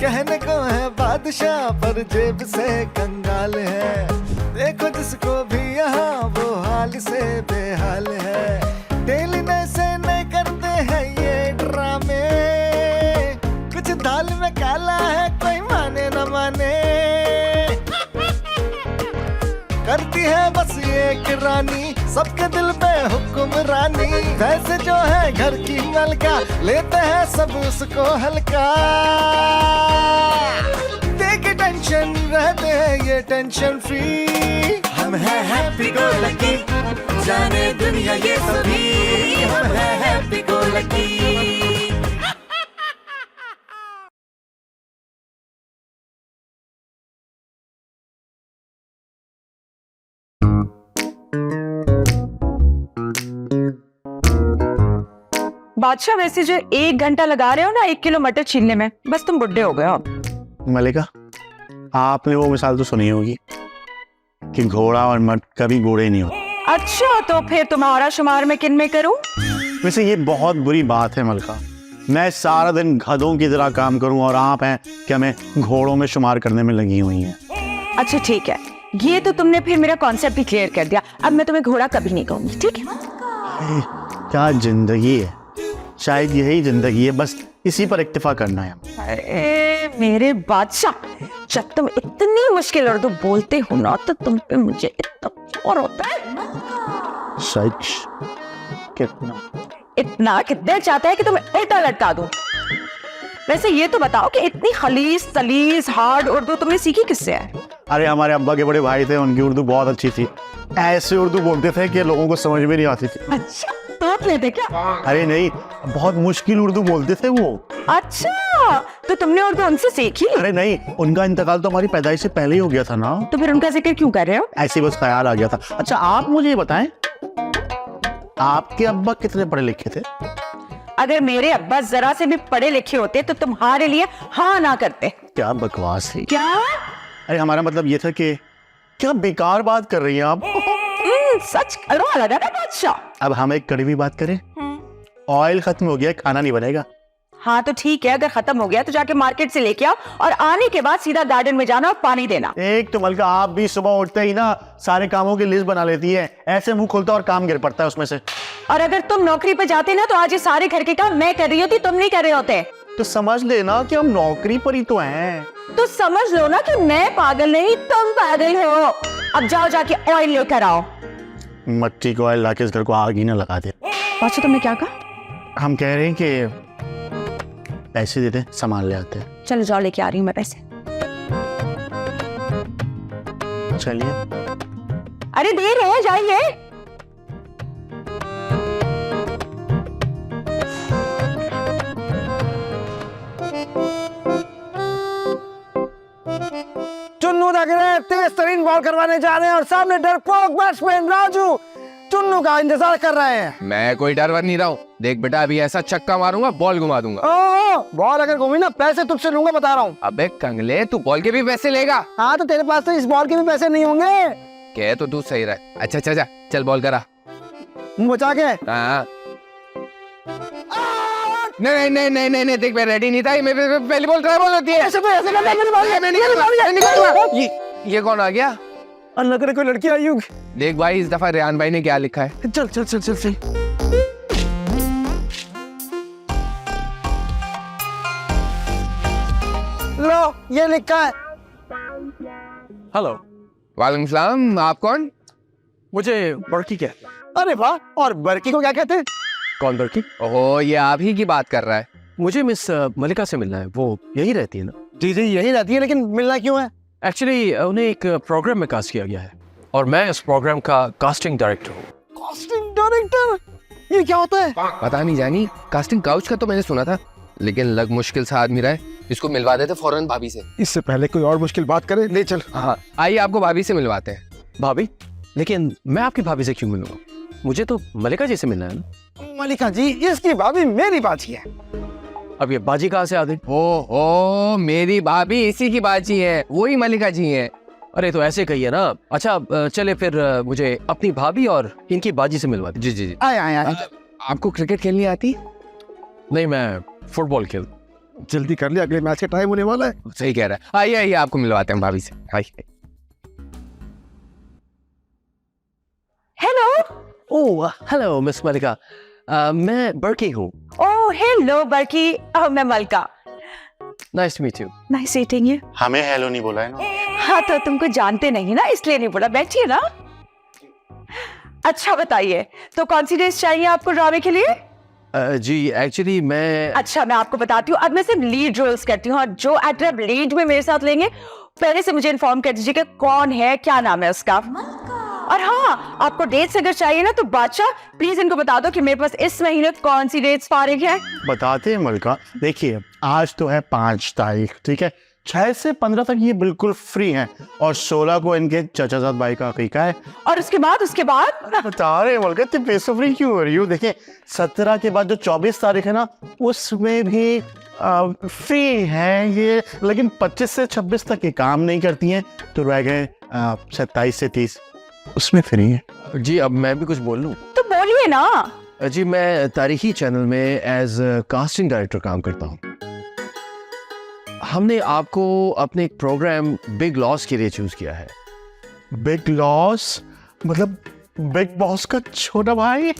कहने को है बादशाह पर जेब से कंगाल है। देखो जिसको भी यहाँ वो हाल से बेहाल है। डेली नए से नए करते हैं ये ड्रामे, कुछ दाल में काला है कोई माने न माने। करती है बस एक रानी सबके दिल पे हुक्मरानी। वैसे जो है घर की मलका लेते हैं सब उसको हल्का। देख टेंशन रहते हैं ये टेंशन फ्री। हम हैं हैप्पी गो लकी, जाने दुनिया ये सभी। हम हैं हैप्पी गो लकी। बादशाह वैसे जो 1 घंटा लगा रहे हो ना 1 किलो मटर छीलने में, बस तुम बुड्ढे हो गए हो। मलिका, आपने वो मिसाल तो सुनी होगी कि घोड़ा और मर्द कभी बूढ़े नहीं होते। अच्छा, तो फिर तुम्हारा शुमार मैं किन में करूं? वैसे ये बहुत बुरी बात है मलिका, मैं सारा दिन गधों की तरह काम करूं और आप हैं कि हमें घोड़ों में शुमार करने में लगी हुई हैं। अच्छा ठीक है, ये तो तुमने फिर मेरा कॉन्सेप्ट ही क्लियर कर दिया। अब मैं तुम्हें घोड़ा कभी नहीं कहूंगी, ठीक है? क्या जिंदगी है, शायद यही जिंदगी है, बस इसी पर इक्तिफा करना है। अरे मेरे बादशाह, जब तुम इतनी मुश्किल उर्दू बोलते हो ना तो तुम पे मुझे इतना और होता है। सच? कितना? इतना कितने चाहता है कि तुम्हें उल्टा लटका दूं। वैसे ये तो बताओ कि इतनी खलीस तलीस हार्ड उर्दू तुमने सीखी किससे है? अरे हमारे अब्बा के बड़े भाई थे, उनकी उर्दू बहुत अच्छी थी। ऐसे उर्दू बोलते थे कि लोगों को समझ में नहीं आती थी। अच्छा, तोप लेते क्या? अरे नहीं, बहुत मुश्किल उर्दू बोलते थे वो। अच्छा, तो तुमने उर्दू उनसे सीखी? अरे नहीं, उनका इंतकाल तो हमारी पैदाइश से पहले ही हो गया था ना। तो फिर उनका जिक्र क्यों कर रहे हो? ऐसे बस ख्याल आ गया था। अच्छा आप मुझे ये बताएं, आपके अब्बा कितने पढ़े लिखे थे? अगर मेरे अब्बा जरा से भी पढ़े लिखे होते तो तुम्हारे लिए हाँ ना करते। क्या बकवास है। क्या? अरे हमारा मतलब ये था कि क्या बेकार बात कर रही हैं आप। सच कड़वा लगा ना बादशाह। अब हम एक कड़वी बात करें, ऑयल खत्म हो गया, खाना नहीं बनेगा। हाँ तो ठीक है, अगर खत्म हो गया तो जाके मार्केट से लेके आओ और आने के बाद सीधा गार्डन में जाना और पानी देना। एक तो मलका आप भी सुबह उठते ही ना सारे कामों की लिस्ट बना लेती है, ऐसे मुंह खोलता और काम गिर पड़ता है उसमें से। और अगर तुम नौकरी पे जाते ना तो आज ये सारे घर के काम मैं कर रही होती, तुम नहीं कर रहे होते। तो समझ लेना कि हम नौकरी पर ही तो हैं। तो समझ लो ना कि मैं पागल नहीं, तुम पागल हो। अब जाओ जाके ऑयल लेकर आओ। मट्टी को ऑयल लाके इस घर को आग ही ना लगा दे। बादशाह तुमने क्या कहा? हम कह रहे हैं कि पैसे दे दे, सामान ले आते हैं। चलो जाओ, लेके आ रही हूँ मैं पैसे। चलिए। अरे देर है, जाइए। चुन्नू लग रहे तेज तरीन बॉल करवाने जा रहे हैं और सामने डरपोक बैट्समैन राजू चुन्नू का इंतजार कर रहे हैं। मैं कोई डर नहीं रहा हूँ। देख बेटा, अभी ऐसा छक्का मारूंगा, बॉल घुमा दूंगा। बॉल अगर घूमी ना पैसे तुझसे लूंगा, बता रहा हूँ। अबे कंगले, तू बॉल के भी पैसे लेगा? हाँ तो तेरे पास तो इस बॉल के भी पैसे नहीं होंगे। कह तो तू सही रहा। अच्छा अच्छा, चल बॉल करा। मुंह बचा के। हाँ। नहीं नहीं नहीं नहीं नहीं, देख मैं रेडी नहीं था। पहली बॉल ट्राई बॉल होती है। ऐसे तो ऐसे करना, ये कौन आ गया? अल्लाह करे कोई लड़की आई होगी। देख भाई, इस दफा रेहान भाई ने क्या लिखा है। चल चल चल चल चल। लो ये लिखा है। हेलो। वालेकुम सलाम, आप कौन? मुझे बर्की क्या? अरे वाह, और बर्की को क्या कहते हैं? कौन बर्की? ओहो, ये आप ही की बात कर रहा है। मुझे मिस मलिका से मिलना है, वो यही रहती है ना? जी जी यही रहती है, लेकिन मिलना क्यों है? एक्चुअली उन्हें एक प्रोग्राम में कास्ट किया गया है और मैं इस प्रोग्राम का कास्टिंग डायरेक्टर हूँ। Casting director? ये क्या होता है? पता नहीं जानी, कास्टिंग काउच का तो मैंने सुना था, लेकिन लग मुश्किल सा आदमी रहा है। इसको मिलवा देते फौरन भाभी से। इससे पहले कोई और मुश्किल बात करे, ले चल। हाँ आइए, आपको भाभी से मिलवाते हैं। भाभी? लेकिन मैं आपकी भाभी से क्यों मिलूंगा? मुझे तो मलिका जी से मिलना है ना। मलिका जी, इसकी भाभी मेरी बाजी है। अब ये बाजी कहाँ से आ गई? ओ मेरी भाभी इसी की बाजी है, वही मलिका जी है। अरे तो ऐसे कहिए ना। अच्छा चले फिर मुझे अपनी भाभी और इनकी बाजी से मिलवा दीजिए। जी जी जी। आए आए आए। आपको क्रिकेट खेलनी आती? नहीं, मैं फुटबॉल खेल। जल्दी कर ले, अगले मैच का टाइम होने वाला है। सही कह रहा है। आइए आइए, आपको मिलवाते हैं भाभी से। आइए। Hello. Oh hello miss Malika, मैं बर्की हूँ। ओह हेलो बर्की, मैं Malka. Nice to meet you. Nice meeting you. हमें हेलो नहीं बोला है ना। हाँ तो तुमको जानते नहीं ना, इसलिए नहीं बोला। बैठिए ना। अच्छा बताइए, तो कौन सी ड्रेस चाहिए आपको ड्रामे के लिए? जी एक्चुअली मैं अच्छा मैं आपको बताती हूँ, अब मैं सिर्फ लीड रोल्स करती हूँ, और जो एक्टर अब लीड में मेरे साथ लेंगे पहले से मुझे इन्फॉर्म कर दीजिए कि कौन है, क्या नाम है उसका। और हाँ, आपको डेट्स अगर चाहिए ना तो बादशाह प्लीज इनको बता दो कि मेरे पास इस महीने कौन सी डेट्स फारिग है। बताते हैं मलका। देखिए आज तो है 5 तारीख, ठीक है। 6 से 15 तक ये बिल्कुल फ्री हैं, और 16 को इनके चचा जाद भाई का अकीका है। और उसके बाद बता रहे हैं मलका, इतनी बेसब्री क्यों हो रही हो? देखिए 17 के बाद जो 24 तारीख है ना, उसमें भी फ्री हैं ये, लेकिन 25 से 26 तक ये काम नहीं करती हैं, तो रह गए 27 से 30, उसमें फ्री है। जी अब मैं भी कुछ बोल लूँ? तो बोलिए ना। जी मैं तारीखी चैनल में एज कास्टिंग डायरेक्टर काम करता हूँ। हमने आपको अपने एक प्रोग्राम बिग लॉस के लिए चूज किया है। बिग लॉस मतलब बिग बॉस का छोटा भाई?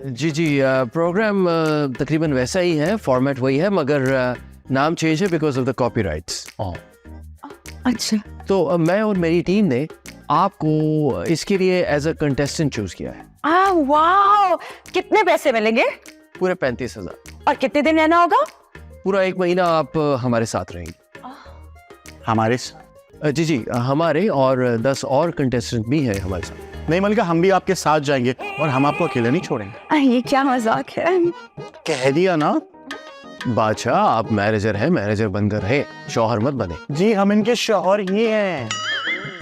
जी प्रोग्राम तकरीबन वैसा ही है, फॉर्मेट वही है, मगर नाम चेंज है बिकॉज ऑफ द कॉपीराइट्स। अच्छा तो मैं और मेरी टीम ने आपको इसके लिए एज अ कंटेस्टेंट चूज किया है। वाह, कितने पैसे मिलेंगे? पूरे 35,000। और कितने दिन रहना होगा? पूरा 1 महीना आप हमारे साथ रहेंगे। हमारे जी हमारे और 10 और कंटेस्टेंट भी हैं हमारे साथ। नहीं मलिका, हम भी आपके साथ जाएंगे और हम आपको अकेले नहीं छोड़ेंगे। ये क्या मजाक है? कह दिया ना। बादशाह आप मैनेजर हैं, मैनेजर बनकर रहे, शौहर मत बने। जी हम इनके शौहर ही हैं।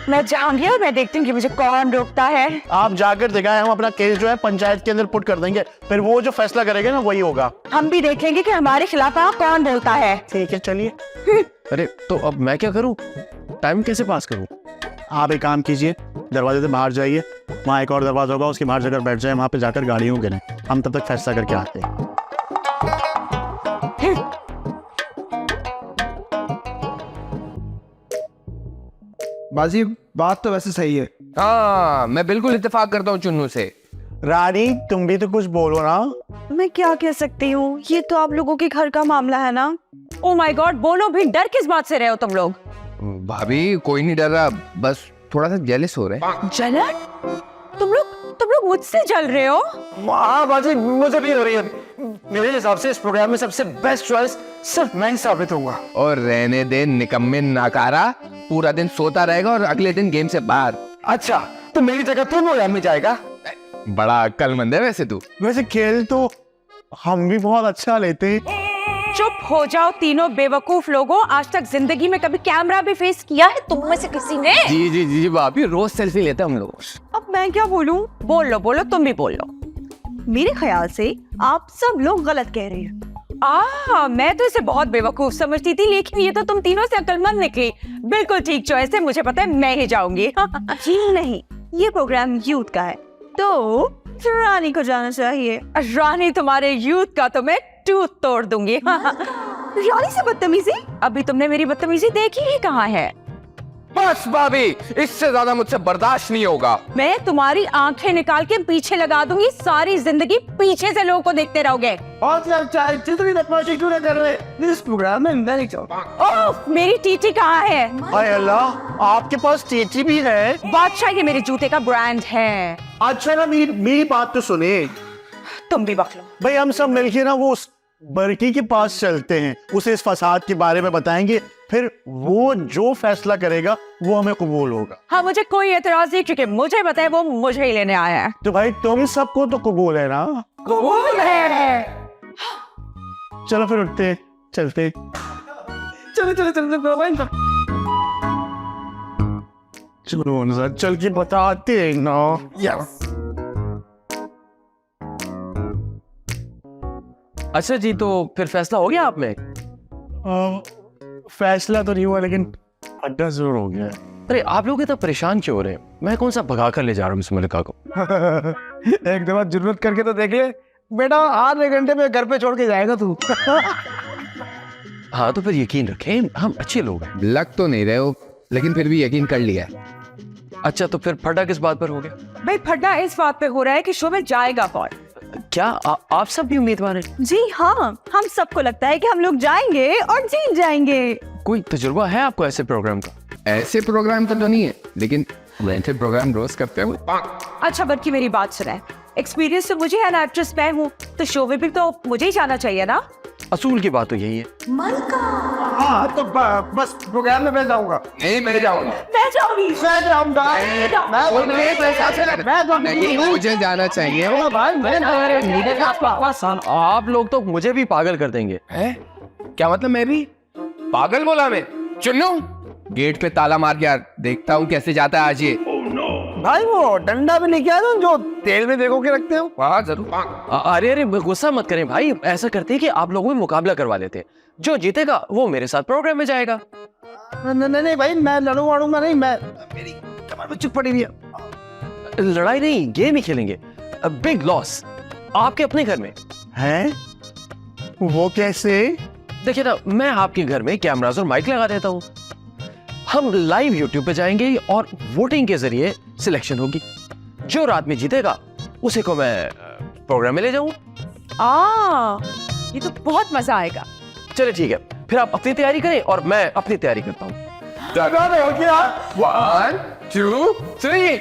मैं जाऊंगी और मैं देखती हूँ कि मुझे कौन रोकता है। आप जाकर दिखाएं, हम अपना केस जो है पंचायत के अंदर पुट कर देंगे, फिर वो जो फैसला करेगा ना वही होगा। हम भी देखेंगे कि हमारे खिलाफ कौन बोलता है। ठीक है चलिए। अरे तो अब मैं क्या करूं, टाइम कैसे पास करूं? आप एक काम कीजिए, दरवाजे से बाहर जाइए, वहाँ एक और दरवाजा होगा, उसके बाहर जाकर बैठ जाए, वहाँ पे जाकर गाड़ियों गिने, हम तब तक फैसला करके आते हैं। बाजी बात तो वैसे सही है। हाँ मैं बिल्कुल इत्तेफाक करता हूँ चुन्नू से। रानी तुम भी तो कुछ बोलो ना। मैं क्या कह सकती हूँ, ये तो आप लोगों के घर का मामला है ना। ओ माय गॉड, बोलो भी, डर किस बात से रहे हो तुम लोग? भाभी कोई नहीं डर रहा, बस थोड़ा सा जेलस हो रहे हैं। जलन? तुम लोग मुझसे जल रहे हो? हाँ बाजी, मुझे भी हो रही है। मेरे हिसाब से इस प्रोग्राम में सबसे बेस्ट चॉइस सिर्फ मैं ही साबित होऊंगा। और रहने दे निकम्मे नाकारा, पूरा दिन सोता रहेगा और अगले दिन गेम से बाहर। अच्छा तो मेरी जगह तू प्रोग्राम में जाएगा? बड़ा अक्लमंद है वैसे तू। वैसे खेल तो हम भी बहुत अच्छा लेते हैं। चुप हो जाओ तीनों बेवकूफ लोगों, आज तक जिंदगी में कभी कैमरा भी फेस किया है तुम में से किसी ने? जी जी जी भाभी, रोज सेल्फी लेते हैं हम लोग। अब मैं क्या बोलूं? बोलो तुम भी बोल लो। मेरे ख्याल से आप सब लोग गलत कह रहे हैं। मैं तो इसे बहुत बेवकूफ समझती थी, लेकिन ये तो तुम तीनों से अक्लमंद निकली। बिल्कुल ठीक चॉइस है, मुझे पता है मैं ही जाऊंगी। जी नहीं, ये प्रोग्राम यूथ का है तो रानी को जाना चाहिए। रानी तुम्हारे यूथ का तो मैं टूथ तोड़ दूंगी। रानी से बदतमीजी? अभी तुमने मेरी बदतमीजी देखी ही कहाँ है? बस भाभी, इससे ज्यादा मुझसे बर्दाश्त नहीं होगा। मैं तुम्हारी आंखें निकाल के पीछे लगा दूंगी, सारी जिंदगी पीछे से लोगों को देखते रहोगे। जितनी बदमाशी क्यों ना कर रहे, इस प्रोग्राम में मैं नहीं चाहूंगा। ओह, मेरी टीटी कहाँ है? हाय अल्लाह, आपके पास टीटी भी है? बादशाह ये मेरे जूते का ब्रांड है। अच्छा ना, मेरी बात तो सुने। तुम भी बक लो। भाई हम सब मिलके ना वो बर्की के पास चलते हैं, उसे इस फसाद के बारे में बताएंगे, फिर वो जो फैसला करेगा वो हमें कबूल होगा। हाँ मुझे कोई एतराज नहीं, क्योंकि मुझे पता है वो मुझे ही लेने आया है। तो भाई तुम सबको तो कबूल है ना? कबूल है। चलो फिर उठते चलते। चलो ना, चल के बताते हैं ना। अच्छा जी, तो फिर फैसला हो गया आप में? फैसला तो नहीं हुआ, लेकिन अड्डा जरूर हो गया। अरे आप लोग इतना परेशान क्यों हो रहे हैं? मैं कौन सा भगा कर ले जा रहा हूँ मिस मलिका को। एक दफा जरूरत करके तो देख ले बेटा, आधे घंटे में घर पे छोड़ के जाएगा तू। हाँ तो फिर यकीन रखें, हम अच्छे लोग हैं। लग तो नहीं रहे हो, लेकिन फिर भी यकीन कर लिया है। अच्छा तो फिर फटा किस बात पर हो गया? भाई फड्डा इस बात पे हो रहा है कि शो में जाएगा कौन। क्या आप सब भी उम्मीदवार हैं? जी हाँ, हम सबको लगता है कि हम लोग जाएंगे और जीत जाएंगे। कोई तजुर्बा है आपको ऐसे प्रोग्राम का? ऐसे प्रोग्राम का तो नहीं है, लेकिन वैसे प्रोग्राम रोज करते हो। अच्छा बल्कि मेरी बात सुने, एक्सपीरियंस तो मुझे है ना, एक्ट्रेस मैं हूँ, तो शो में भी तो मुझे ही जाना चाहिए ना। असूल की बात तो यही है। हाँ तो बस प्रोग्राम में मैं जाऊंगा। नहीं, मैं जाऊंगा। मैं जाऊंगी। मैं जाऊंगा। नहीं, मुझे जाना चाहिए। आप लोग तो मुझे भी पागल कर देंगे। है? क्या मतलब मैं भी पागल बोला? मैं चुन्नू गेट पे ताला मार के यार, देखता हूँ कैसे जाता है आज ये। भाई वो डंडा भी लेके आया ना जो तेल में भिगो के रखते हो। हाँ जरूर। अरे अरे गुस्सा मत करें भाई, ऐसा करते हैं कि आप लोगों में मुकाबला करवा लेते हैं, जो जीतेगा वो मेरे साथ प्रोग्राम में जाएगा। नहीं भाई, मैं लड़ूंगा नहीं, मैं मेरी कमर में चुप पड़ी हुई है। लड़ाई नहीं, गेम ही खेलेंगे। बिग लॉस आपके अपने घर में हैं? वो कैसे? देखिए ना, मैं आपके घर में कैमरास और माइक लगा देता हूँ, हम लाइव यूट्यूब पे जाएंगे और वोटिंग के जरिए सिलेक्शन होगी। जो रात में जीतेगा उसे को मैं प्रोग्राम में ले जाऊँ। ये तो बहुत मजा आएगा। चलिए ठीक है, फिर आप अपनी तैयारी करें और मैं अपनी तैयारी करता हूँ। 1 2 3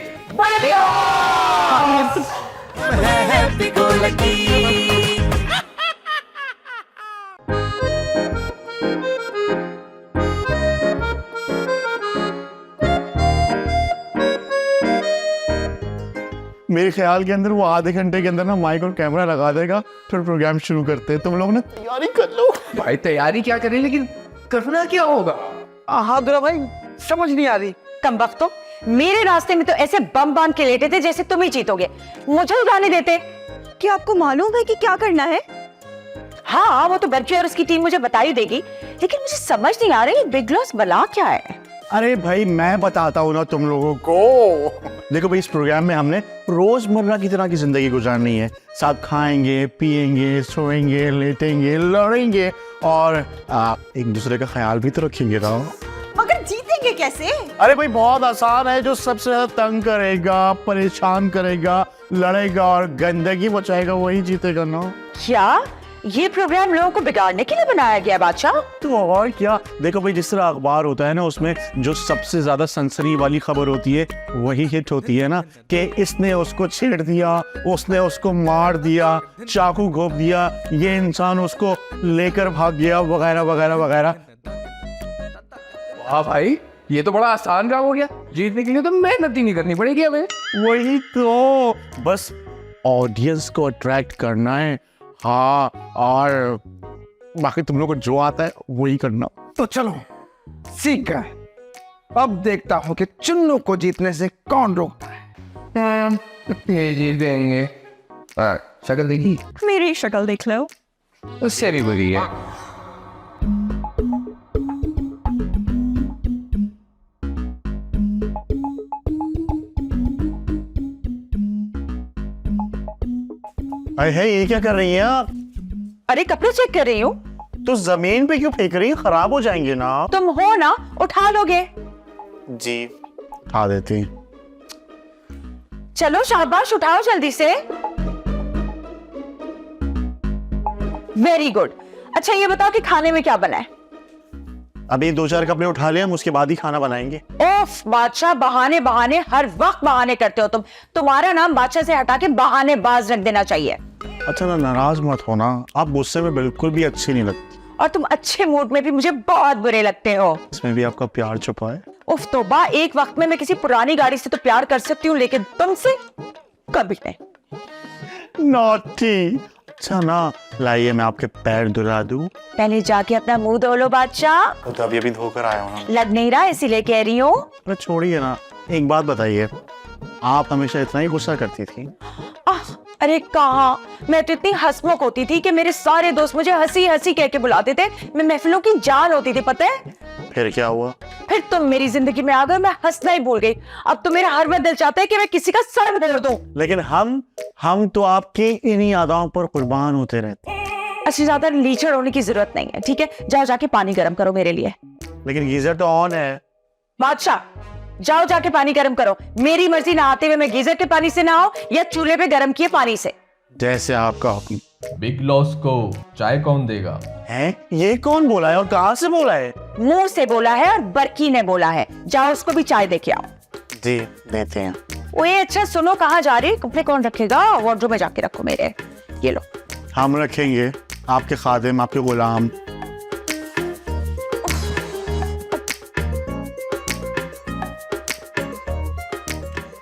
मेरे ख्याल के अंदर वो आधे घंटे के अंदर ना माइक और कैमरा लगा देगा, फिर प्रोग्राम शुरू करते हैं। तुम लोग ना तैयारी कर लो। भाई तैयारी क्या करें, लेकिन करना क्या होगा? हाँ दुरा भाई, समझ नहीं आ रही। कम वक्त तो मेरे रास्ते में तो ऐसे बम बांध के लेटे थे जैसे तुम ही जीतोगे, मुझे जाने देते। क्या आपको मालूम है कि क्या करना है? हाँ वो तो बर्ची और उसकी टीम मुझे बता ही देगी, लेकिन मुझे समझ नहीं आ रही बिग लॉस बला क्या है। अरे भाई मैं बताता हूँ ना तुम लोगों को। देखो भाई, इस प्रोग्राम में हमने रोजमर्रा की तरह की जिंदगी गुजारनी है। साथ खाएंगे, पिएंगे, सोएंगे, लेटेंगे, लड़ेंगे और एक दूसरे का ख्याल भी तो रखेंगे ना। मगर जीतेंगे कैसे? अरे भाई बहुत आसान है। जो सबसे ज्यादा तंग करेगा, परेशान करेगा, लड़ेगा और गंदगी मचाएगा, वही जीतेगा ना। क्या ये प्रोग्राम लोगों को बिगाड़ने के लिए बनाया गया बादशाह? तो और क्या। देखो भाई, जिस तरह अखबार होता है ना, उसमें जो सबसे ज्यादा सनसनी वाली खबर होती है वही हिट होती है ना, कि इसने उसको छेड़ दिया, उसने उसको मार दिया, चाकू घोंप दिया, ये इंसान उसको लेकर भाग गया, वगैरह वगैरह वगैरह। वाह भाई, ये तो बड़ा आसान काम हो गया। जीतने के लिए तो मेहनत ही नहीं करनी पड़ेगी हमें। वही तो, बस ऑडियंस को अट्रैक्ट करना है। हाँ, और बाकी तुम लोग को जो आता है वही करना। तो चलो सीख गए, अब देखता हूँ कि चुन्नू को जीतने से कौन रोकता है। ये जीत देंगे। शक्ल देखी? मेरी शक्ल देख लो। उससे भी बुरी है। अरे है, ये क्या कर रही हैं आप? अरे कपड़े चेक कर रही हूँ। तो जमीन पे क्यों फेंक रही हैं? खराब हो जाएंगे ना। तुम हो ना, उठा लोगे। जी उठा देती हैं। चलो शाबाश, उठाओ जल्दी से। Very good. अच्छा ये बताओ कि खाने में क्या बना है? अभी 2-4 कपड़े उठा ले, हम उसके बाद ही खाना बनाएंगे। ओफ बादशाह, बहाने बहाने, हर वक्त बहाने करते हो तुम। तुम्हारा नाम बादशाह से हटा के बहानेबाज रख देना चाहिए। अच्छा ना, नाराज मत होना, आप गुस्से में बिल्कुल भी अच्छी नहीं लगती। और तुम अच्छे मूड में भी मुझे बहुत बुरे लगते हो। इसमें भी आपका प्यार छुपा है। उफ तौबा, एक वक्त में मैं किसी पुरानी गाड़ी से तो प्यार कर सकती हूँ, लेकिन तुमसे कभी नहीं। नॉटी। अच्छा ना, लाइए मैं आपके पैर धुला दूं। पहले जाके अपना मुंह धो लो बादशाह। तो अभी धोकर आया हूँ। लग नहीं रहा इसीलिए कह रही हूँ। अरे छोड़िए ना, एक बात बताइए, आप हमेशा इतना ही गुस्सा करती थी? अरे कहाँ, मैं तो इतनी हंसमुख होती थी कि मेरे सारे दोस्त मुझे हंसी हंसी कह के बुलाते थे। मैं महफिलों की जान होती थी, पता है? फिर क्या हुआ? फिर तुम मेरी जिंदगी में आ गए, मैं हंसना ही भूल गई। अब तो मेरा हर वक्त दिल चाहता है कि मैं किसी का सर बदल दूं। लेकिन हम तो आपकी इन्हीं यादों पर कुर्बान होते रहते। अच्छा ज्यादा लीचड़ होने की जरूरत नहीं है, ठीक है? जाओ जाके पानी गर्म करो मेरे लिए। लेकिन गीजर तो ऑन है। बादशाह, जाओ जाके पानी गर्म करो। मेरी मर्जी, नहाते हुए मैं गीजर के पानी से नहाऊं या चूल्हे पे गर्म किए पानी से। जैसे आपका हुक्म। बिग लॉस को चाय कौन देगा? है? ये कौन बोला है और कहाँ से बोला है? मुंह से बोला है और बरकी ने बोला है। जाओ उसको भी चाय दे के आओ। जी देते हैं। ओए अच्छा सुनो, कहाँ जा रही? कपड़े कौन रखेगा? वार्डरोब में जाके रखो मेरे। ये लो। हम रखेंगे, आपके खादिम, आपके गुलाम।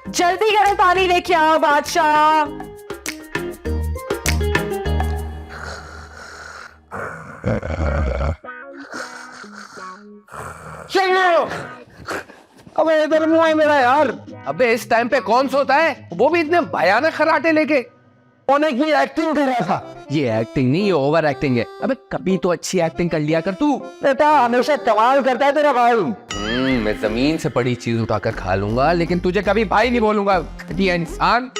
जल्दी गर्म पानी लेके आओ बादशाह। अबे इधर मुंह है मेरा यार। अबे इस टाइम पे कौन सोता है, वो भी इतने भयानक खराटे लेके। होने की एक्टिंग कर रहा था। ये एक्टिंग नहीं, ये ओवर एक्टिंग है। अबे कभी तो अच्छी एक्टिंग कर लिया कर तू। बेटा हमेशा कमाल करता है तेरा भाई। मैं जमीन से पड़ी चीज उठाकर खा लूंगा, लेकिन तुझे कभी भाई नहीं बोलूंगा, घटिया इंसान।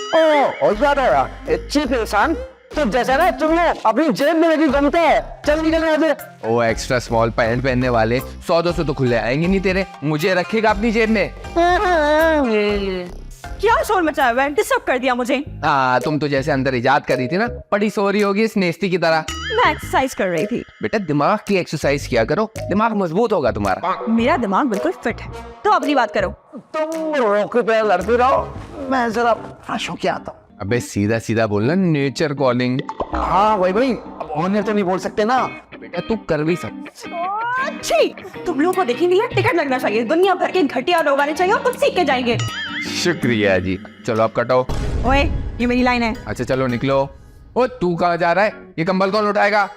ओ ज्यादा चीप इंसान। तुम जैसा ना तुम लोग अपनी जेब में लगी घूमते हैं। चल निकल यहाँ से। ओ एक्स्ट्रा स्मॉल पैंट पहनने वाले 100-200 तो खुले आएंगे नहीं तेरे। मुझे रखेगा अपनी जेब में। क्या शोर मचाया हुआ है? डिस्टर्ब कर दिया मुझे। हाँ, तुम तो जैसे अंदर इजाद कर रही थी ना, पड़ी सो रही होगी इस नेस्ती की तरह। मैं एक्सरसाइज कर रही थी। बेटा दिमाग की एक्सरसाइज किया करो, दिमाग मजबूत होगा तुम्हारा। मेरा दिमाग बिल्कुल फिट है। तो अपनी बात करो। तुम रोके पे लड़ती रहो, मैं जरा फ्रेश होके आता हूँ। अबे सीधा सीधा बोलना, नेचर कॉलिंग। हाँ वही भाई, अब होने तो नहीं बोल सकते ना। बेटा तू कर भी सकता। अच्छी, तुम लोगों को देखने के लिए टिकट लगना चाहिए। दुनिया भर के घटिया लोग आने चाहिए और कुछ सीख के जाएंगे। शुक्रिया जी। चलो अब कटो। ओए ये मेरी लाइन है। अच्छा चलो निकलो। ओ तू कहाँ जा रहा है? ये कंबल कौन उठाएगा?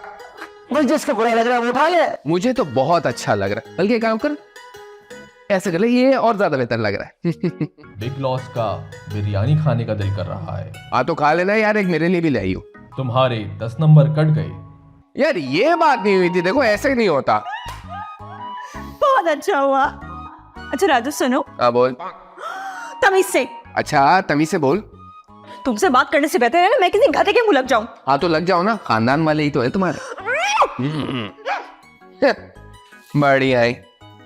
भाई जिसका बुरा लग रहा है वो उठा ले। मुझे तो बहुत अच्छा लग रहा है, बल्कि एक काम कर, ऐसे कर ले, ये और ज्यादा बेहतर लग रहा है। बिग लॉस का बिरयानी खाने का दिल कर रहा है। हाँ तो खा लेना यार, एक मेरे लिए भी ले आई हो। तुम्हारे 10 नंबर कट गए। यार ये बात नहीं हुई थी, देखो ऐसे नहीं होता। बहुत अच्छा हुआ। अच्छा राजू सुनो, हाँ बोल। तमीज से। अच्छा तमीज से बोल। तुमसे बात करने से बेहतर है ना मैं किसी गधे के मुंह लग जाऊं। हाँ तो लग जाओ ना, खानदान वाले ही तो है तुम्हारे। बढ़िया है,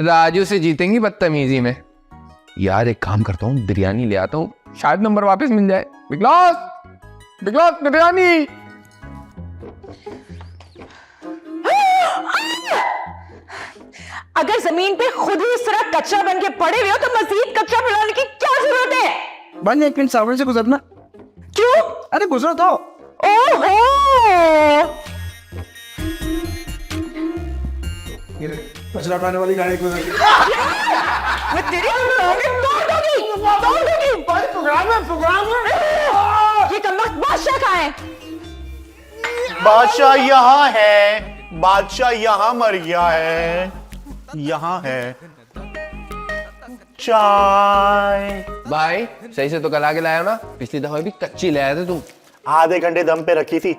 राजू से जीतेंगी बदतमीजी में। यार एक काम करता हूँ, बिरयानी ले आता हूँ, शायद नंबर वापस मिल जाए। Big loss biryani. अगर जमीन पे खुद ही इस तरह कच्चा बन के पड़े हुए हो तो मजीद कच्चा बनाने की क्या जरूरत है? बन एक मिनट सामने से गुजरना। क्यों? अरे गुजरो तो। ओहो, कचरा उठाने वाली गाड़ी गुजर गई। मैं तेरी तोड़ दूंगी। ये कमबख्त बादशाह कहाँ है? बादशाह यहाँ है, बादशाह यहाँ मर गया है, यहाँ है। चाय भाई सही से तो गला के लाया ना, पिछली दफा भी कच्ची ले आए थे तुम। आधे घंटे दम पे रखी थी,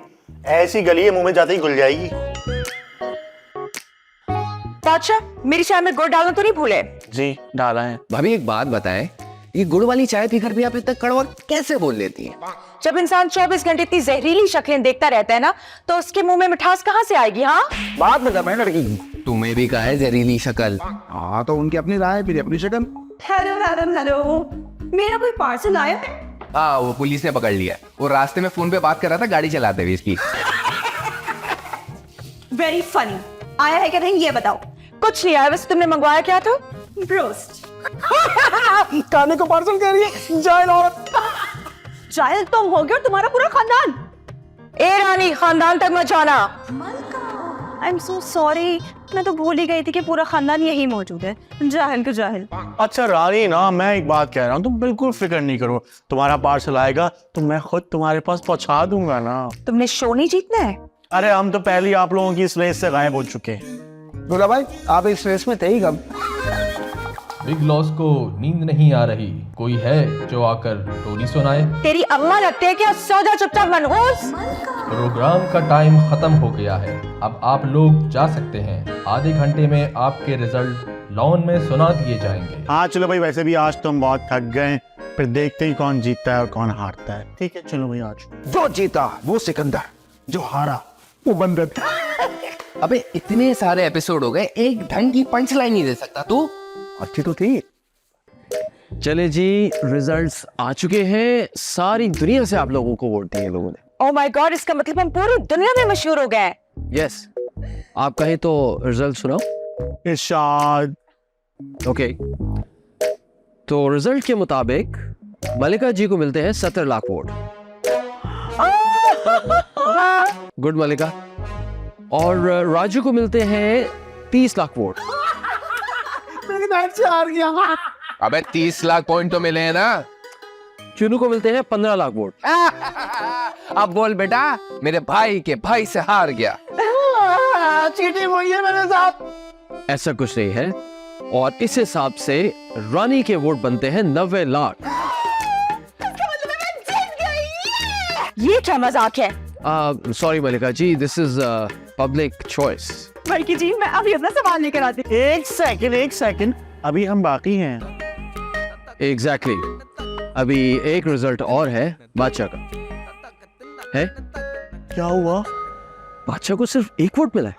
ऐसी गली है मुंह में जाते ही घुल जाएगी। बादशाह मेरी चाय में गुड़ डालना तो नहीं भूले? जी डाला है। भाभी एक बात बताएं, ये गुड़ वाली चाय पीकर भी आप इतना कड़वा कैसे बोल लेती हैं? जब इंसान 24 घंटे इतनी जहरीली शक्लें देखता रहता है ना, तो उसके मुंह में मिठास कहाँ से आएगी? हाँ बात में दबाए लड़की की। तुम्हें भी कहा है जहरीली शक्ल। हाँ तो उनकी अपनी राय फिर अपनी शक्ल। Hello madam, hello. मेरा कोई पार्सल आया है? हाँ वो पुलिस ने पकड़ लिया, वो रास्ते में फोन पे बात कर रहा था गाड़ी चलाते हुए इसकी। Very funny. आया है क्या नहीं ये बताओ। कुछ नहीं आया, वैसे तुमने मंगवाया क्या था? ब्रोस्ट। खाने को पार्सल कह रही है जाहिल औरत। जाहिल तुम हो गए और तुम्हारा पूरा खानदान। ए रानी, खानदान तक मत जाना। आई एम सो सॉरी, मैं तो भूल ही गई थी कि पूरा खानदान यही मौजूद है। जाहिल का जाहिल। अच्छा रानी ना, मैं एक बात कह रहा हूँ, तुम बिल्कुल फिक्र नहीं करो, तुम्हारा पार्सल आएगा तो मैं खुद तुम्हारे पास पहुंचा दूंगा ना। तुमने शो नहीं जीतना है? अरे हम तो पहले ही आप लोगों की इस रेस से गायब हो चुके हैं। दूल्हा भाई आप इस रेस में थे ही कब? बिग लॉस को नींद नहीं आ रही, कोई है जो आकर टोनी सुनाए? तेरी अम्मा लगते है क्या? सो जा चुपचाप मनहूस। प्रोग्राम का टाइम खत्म हो गया है, अब आप लोग जा सकते हैं। आधे घंटे में आपके रिजल्ट लॉन में सुना दिए जाएंगे। हाँ चलो भाई, वैसे भी आज तो हम बहुत थक गए, फिर देखते ही कौन जीतता है और कौन हारता है। ठीक है चलो भाई आज। जो जीता वो सिकंदर, जो हारा वो बंदर। अबे इतने सारे एपिसोड हो गए, एक ढंग की पंच लाइन नहीं दे सकता तू। अच्छी तो थी। चले जी, रिजल्ट्स आ चुके हैं। सारी दुनिया से आप लोगों को वोट दिए लोगों ने। ओह माय गॉड, इसका मतलब हम पूरी दुनिया में मशहूर हो गए। यस, आप कहें तो रिजल्ट सुनाओ। इरशाद। ओके, तो रिजल्ट के मुताबिक मलिका जी को मिलते हैं 70 लाख वोट। गुड मलिका। और राजू को मिलते हैं 30 लाख वोट। अबे 30 लाख पॉइंट तो मिले हैं ना। चुनू को मिलते हैं 15 लाख वोट। अब बोल बेटा, मेरे भाई के भाई से हार गया। चीटिंग हुई है मेरे साथ। ऐसा कुछ नहीं है, और इस हिसाब से रानी के वोट बनते हैं 90 लाख। ये क्या मजाक है? Sorry Malika ji, this is public choice. बल्कि जी, मैं अभी अपना सवाल लेकर आती हूँ। एक सेकंड, अभी हम बाकी हैं। एग्जैक्टली अभी एक रिजल्ट और है बादशाह का। है? क्या हुआ? बादशाह को सिर्फ एक वोट मिला है।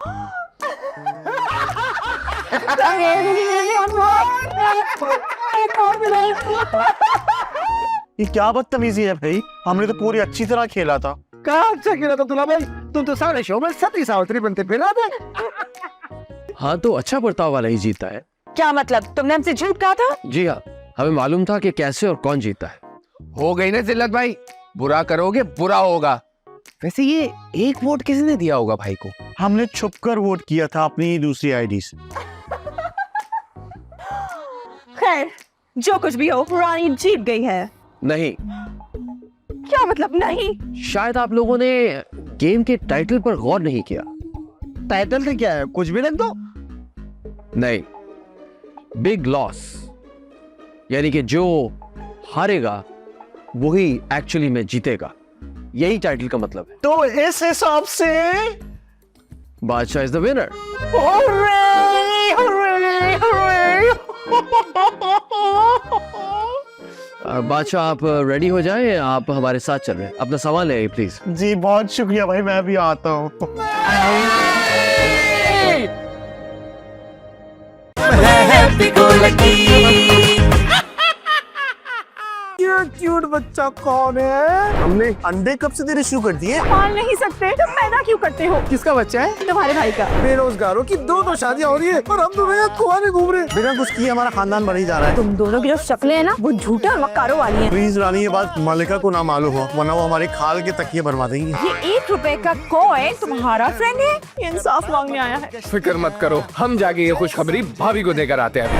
ये क्या बदतमीजी है भाई, हमने तो पूरी अच्छी तरह खेला था। कहाँ अच्छा खेला था दुला भाई, तुम तो सारे शो में सती सावित्री बनते फिर रहे थे। हाँ, तो अच्छा बर्ताव वाला ही जीता है। क्या मतलब, तुमने हमसे झूठ कहा था? जी हाँ, हमें मालूम था कि कैसे और कौन जीता है। हो गई ना जिल्लत भाई, बुरा करोगे बुरा होगा। वैसे ये एक वोट किसने दिया होगा भाई को? हमने छुपकर वोट किया था अपनी दूसरी आईडी से। खैर, जो कुछ भी हो, रानी जीत गई है। नहीं, क्या मतलब नहीं? शायद आप लोगों ने गेम के टाइटल पर गौर नहीं किया। टाइटल से क्या है, कुछ भी लिख दो। नहीं, बिग लॉस, यानी कि जो हारेगा वही एक्चुअली में जीतेगा, यही टाइटल का मतलब है। तो इस हिसाब से बादशाह इज द विनर। बादशाह आप रेडी हो जाएं, आप हमारे साथ चल रहे हैं। अपना सामान ले आइए प्लीज। जी बहुत शुक्रिया भाई, मैं भी आता हूँ। क्यूट बच्चा कौन है? हमने अंडे कब से देने शुरू कर दिए? पाल नहीं सकते तो पैदा क्यों करते हो? किसका बच्चा है? तुम्हारे भाई का। बेरोजगारों की दो शादियां हो रही है और हम दोनों यहाँ कुआं घूम रहे हैं। बिना कुछ किए हमारा खानदान बढ़ ही जा रहा है। तुम दोनों की जो शक्लें हैं ना, वो झूठे और मक्कारों वाली हैं। प्लीज रानी, ये बात मलिका को ना मालूम हो, वरना वो हमारे खाल के तकिए बनवा देंगी। ये 1 रुपए का कॉइन तुम्हारा फ्रेंड है? इंसाफ मांगने आया है। फिक्र मत करो, हम जाके ये खुशखबरी भाभी को देकर आते हैं।